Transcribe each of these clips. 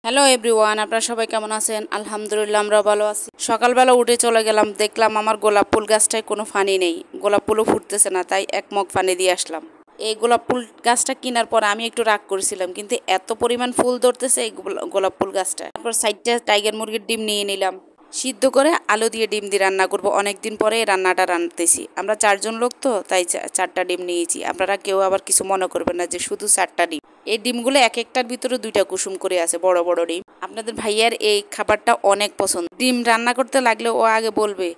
Hello everyone, আপনারা সবাই কেমন আছেন? আলহামদুলিল্লাহ, আমরা ভালো আছি। সকালবেলা উঠে চলে গেলাম, দেখলাম আমার গোলাপ ফুল গাছটায় কোনো পানি নেই, গোলাপ ফুলও ফুটতেছে না, তাই এক মগ পানি দিয়ে আসলাম। এই গোলাপ ফুল গাছটা কেনার পর আমি একটু রাগ করেছিলাম, কিন্তু এত পরিমাণ ফুল ধরতেছে এই গোলাপ ফুল গাছটা। তারপর সাইডটা টাইগার মুরগির ডিম নিয়ে নিলাম, সিদ্ধ করে আলু দিয়ে ডিম দিয়ে রান্না করব। অনেকদিন পরে এই রান্নাটা রান্নাতেছি। আমরা 4 জন লোক তো, তাই 4টা ডিম নিয়েছি। আপনারা কেউ আবার কিছু মনে করবেন না যে শুধু 4টা ডিম। এই ডিমগুলো এক একটার ভিতরে 2টা কুসুম করে আছে, বড় বড় ডিম। আপনাদের ভাইয়ার এই খাবারটা অনেক পছন্দ। ডিম রান্না করতে লাগলে ও আগে বলবে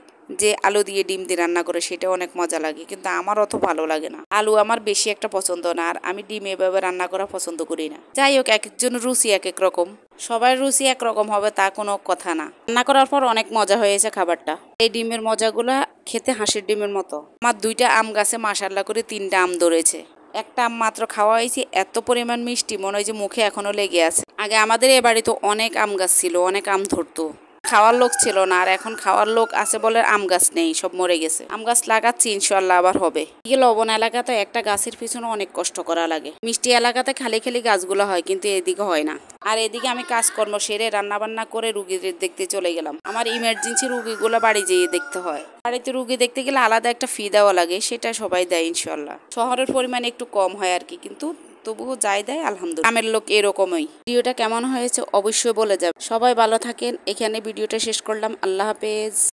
যে আলু দিয়ে ডিম দিয়ে রান্না করে, সেটা অনেক মজা লাগে, কিন্তু আমার অত ভালো লাগে না। আলু আমার বেশি একটা পছন্দ না, আর আমি ডিম এভাবে রান্না করা পছন্দ করি না। যাই হোক, এক একজন রুচি এক এক রকম, সবার রুচি একরকম হবে তা কোনো কথা না। রান্না করার পর অনেক মজা হয়েছে খাবারটা। এই ডিমের মজাগুলো খেতে হাঁসের ডিমের মতো। আমার 2টা আম গাছে মাশাআল্লাহ করে 3টা আম ধরেছে। একটা আম মাত্র খাওয়া হয়েছে, এত পরিমাণ মিষ্টি, মনে হয় যে মুখে এখনো লেগে আছে। আগে আমাদের এ বাড়িতে অনেক আম গাছ ছিল, অনেক আম ধরতো, খাওয়ার লোক ছিল না। আর এখন খাওয়ার লোক আছে বলে আম গাছ নেই, সব মরে গেছে। আম গাছ লাগাচ্ছি, ইনশাল্লাহ আবার হবে। এই লবণ এলাকাতে একটা গাছের পিছনে অনেক কষ্ট করা লাগে। মিষ্টি এলাকাতে খালি খালি গাছগুলো হয়, কিন্তু এদিকে হয় না। আর এদিকে আমি কাজকর্ম সেরে রান্না বান্না করে রুগীদের দেখতে চলে গেলাম। আমার ইমার্জেন্সি রুগীগুলো বাড়ি যেয়ে দেখতে হয়। বাড়িতে রুগী দেখতে গেলে আলাদা একটা ফি দেওয়া লাগে, সেটা সবাই দেয় ইনশাল্লাহ। শহরের পরিমাণ একটু কম হয় আর কি, কিন্তু তবুও যাই দেয় আলহামদুলিল্লাহ। গ্রামের লোক এরকমই। ভিডিওটা কেমন হয়েছে অবশ্যই বলে যাবে। সবাই ভালো থাকেন। এখানে ভিডিওটা শেষ করলাম। আল্লাহ হাফেজ।